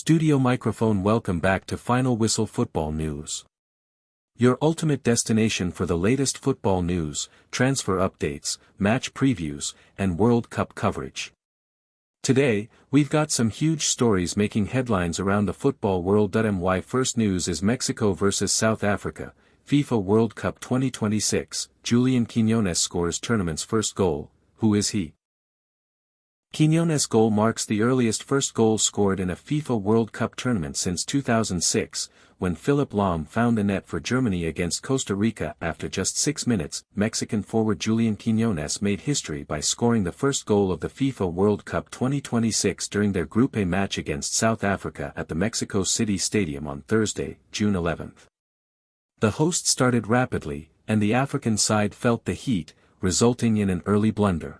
Studio microphone. Welcome back to Final Whistle Football News. Your ultimate destination for the latest football news, transfer updates, match previews, and World Cup coverage. Today, we've got some huge stories making headlines around the football world. My first news is Mexico vs South Africa, FIFA World Cup 2026. Julián Quiñones scores tournament's first goal. Who is he? Quinones' goal marks the earliest first goal scored in a FIFA World Cup tournament since 2006, when Philipp Lahm found the net for Germany against Costa Rica after just 6 minutes. Mexican forward Julián Quiñones made history by scoring the first goal of the FIFA World Cup 2026 during their Group A match against South Africa at the Mexico City Stadium on Thursday, June 11. The hosts started rapidly, and the African side felt the heat, resulting in an early blunder.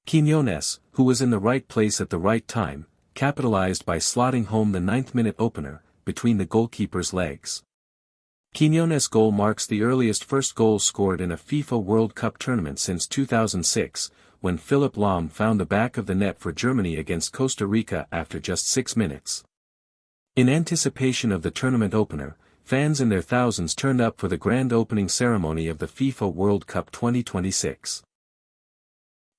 Quinones, who was in the right place at the right time, capitalized by slotting home the 9th-minute opener, between the goalkeeper's legs. Quinones' goal marks the earliest first goal scored in a FIFA World Cup tournament since 2006, when Philipp Lahm found the back of the net for Germany against Costa Rica after just 6 minutes. In anticipation of the tournament opener, fans in their thousands turned up for the grand opening ceremony of the FIFA World Cup 2026.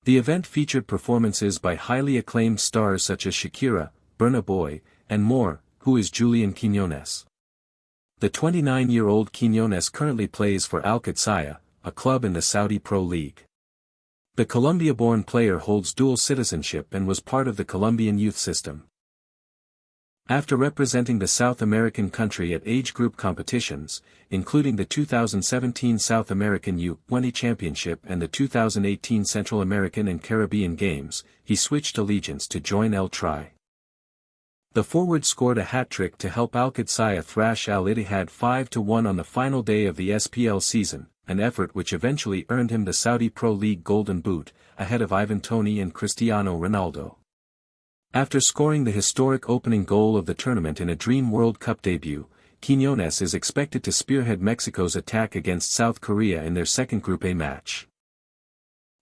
The event featured performances by highly acclaimed stars such as Shakira, Burna Boy, and more. Who is Julián Quiñones? The 29-year-old Quiñones currently plays for Al-Qadsiya, a club in the Saudi Pro League. The Colombia-born player holds dual citizenship and was part of the Colombian youth system. After representing the South American country at age group competitions, including the 2017 South American U20 Championship and the 2018 Central American and Caribbean Games, he switched allegiance to join El Tri. The forward scored a hat-trick to help Al-Qadsiya thrash Al-Ittihad 5-1 on the final day of the SPL season, an effort which eventually earned him the Saudi Pro League Golden Boot, ahead of Ivan Toney and Cristiano Ronaldo. After scoring the historic opening goal of the tournament in a Dream World Cup debut, Quinones is expected to spearhead Mexico's attack against South Korea in their second Group A match.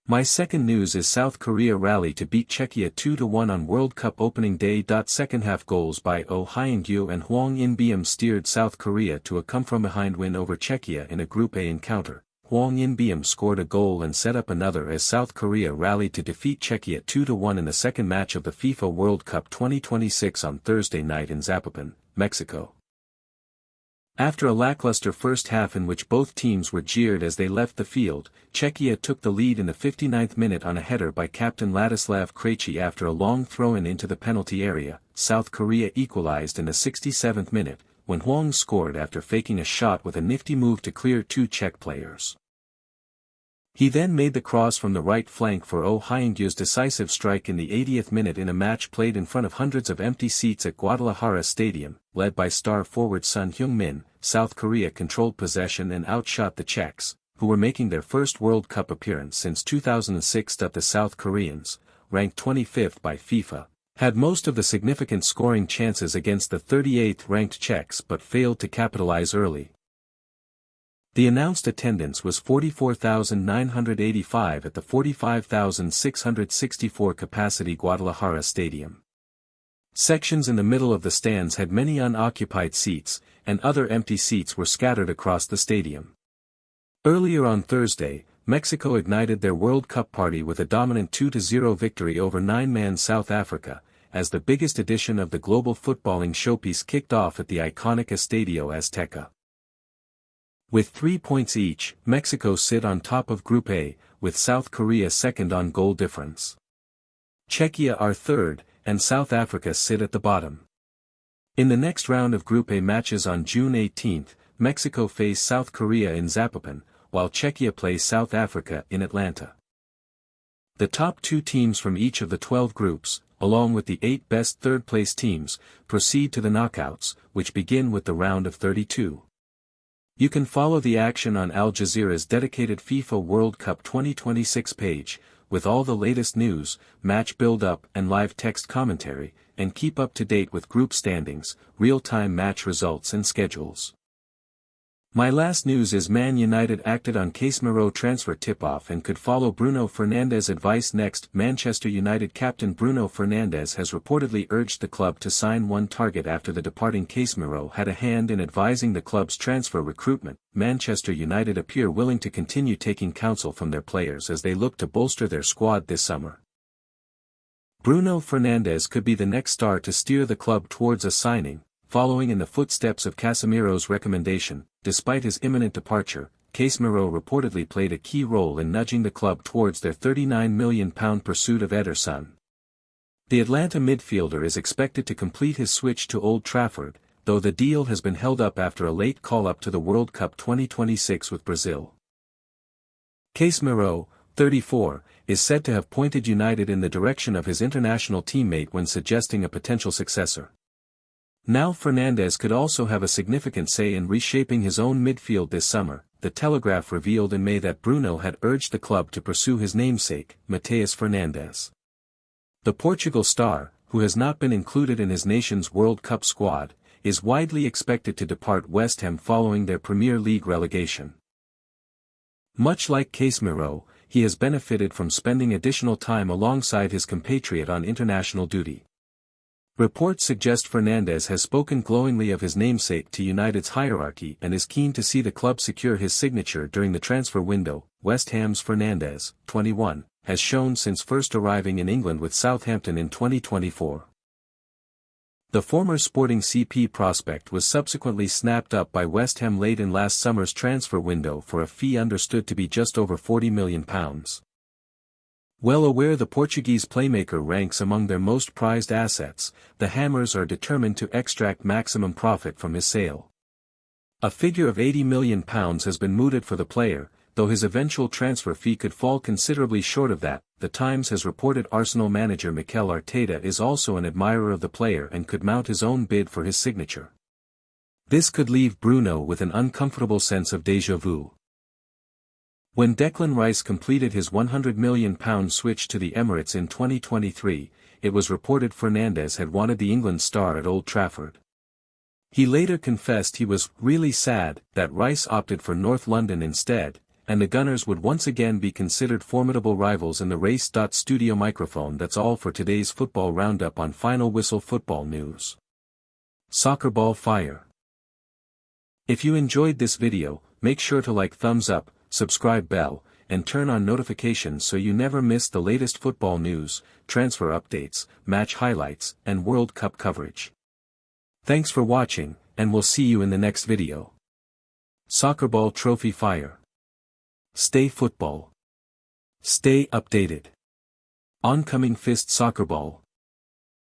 My second news is South Korea rally to beat Czechia 2-1 on World Cup opening day. Second-half goals by Oh Hyun-gyu and Hwang In-beom steered South Korea to a come-from-behind win over Czechia in a Group A encounter. Hwang In-beom scored a goal and set up another as South Korea rallied to defeat Czechia 2-1 in the second match of the FIFA World Cup 2026 on Thursday night in Zapopan, Mexico. After a lackluster first half in which both teams were jeered as they left the field, Czechia took the lead in the 59th minute on a header by captain Ladislav Krejci after a long throw-in into the penalty area. South Korea equalized in the 67th minute, when Hwang scored after faking a shot with a nifty move to clear 2 Czech players. He then made the cross from the right flank for Oh Hyun-gyu's decisive strike in the 80th minute in a match played in front of hundreds of empty seats at Guadalajara Stadium. Led by star forward Son Heung-min, South Korea controlled possession and outshot the Czechs, who were making their first World Cup appearance since 2006. The South Koreans, ranked 25th by FIFA, had most of the significant scoring chances against the 38th-ranked Czechs but failed to capitalize early. The announced attendance was 44,985 at the 45,664 capacity Guadalajara Stadium. Sections in the middle of the stands had many unoccupied seats, and other empty seats were scattered across the stadium. Earlier on Thursday, Mexico ignited their World Cup party with a dominant 2-0 victory over 9-man South Africa, as the biggest edition of the global footballing showpiece kicked off at the iconic Estadio Azteca. With 3 points each, Mexico sit on top of Group A, with South Korea second on goal difference. Czechia are third, and South Africa sit at the bottom. In the next round of Group A matches on June 18, Mexico face South Korea in Zapopan, while Czechia plays South Africa in Atlanta. The top 2 teams from each of the 12 groups, along with the 8 best third-place teams, proceed to the knockouts, which begin with the round of 32. You can follow the action on Al Jazeera's dedicated FIFA World Cup 2026 page, with all the latest news, match build-up and live text commentary, and keep up to date with group standings, real-time match results and schedules. My last news is Man United acted on Casemiro transfer tip-off and could follow Bruno Fernandes' advice next. Manchester United captain Bruno Fernandes has reportedly urged the club to sign one target after the departing Casemiro had a hand in advising the club's transfer recruitment. Manchester United appear willing to continue taking counsel from their players as they look to bolster their squad this summer. Bruno Fernandes could be the next star to steer the club towards a signing, following in the footsteps of Casemiro's recommendation. Despite his imminent departure, Casemiro reportedly played a key role in nudging the club towards their £39 million pursuit of Ederson. The Atlanta midfielder is expected to complete his switch to Old Trafford, though the deal has been held up after a late call-up to the World Cup 2026 with Brazil. Casemiro, 34, is said to have pointed United in the direction of his international teammate when suggesting a potential successor. Now Fernandes could also have a significant say in reshaping his own midfield this summer. The Telegraph revealed in May that Bruno had urged the club to pursue his namesake, Matheus Fernandes. The Portugal star, who has not been included in his nation's World Cup squad, is widely expected to depart West Ham following their Premier League relegation. Much like Casemiro, he has benefited from spending additional time alongside his compatriot on international duty. Reports suggest Fernandes has spoken glowingly of his namesake to United's hierarchy and is keen to see the club secure his signature during the transfer window. West Ham's Fernandes, 21, has shown since first arriving in England with Southampton in 2024. The former Sporting CP prospect was subsequently snapped up by West Ham late in last summer's transfer window for a fee understood to be just over £40 million. Well aware the Portuguese playmaker ranks among their most prized assets, the Hammers are determined to extract maximum profit from his sale. A figure of £80 million has been mooted for the player, though his eventual transfer fee could fall considerably short of that. The Times has reported Arsenal manager Mikel Arteta is also an admirer of the player and could mount his own bid for his signature. This could leave Bruno with an uncomfortable sense of déjà vu. When Declan Rice completed his £100 million switch to the Emirates in 2023, it was reported Fernandes had wanted the England star at Old Trafford. He later confessed he was really sad that Rice opted for North London instead, and the Gunners would once again be considered formidable rivals in the race. Studio microphone. That's all for today's football roundup on Final Whistle Football News. Soccer ball fire. If you enjoyed this video, make sure to like, thumbs up, subscribe bell, and turn on notifications so you never miss the latest football news, transfer updates, match highlights, and World Cup coverage. Thanks for watching, and we'll see you in the next video. Soccer ball trophy fire. Stay football. Stay updated. Oncoming fist soccer ball.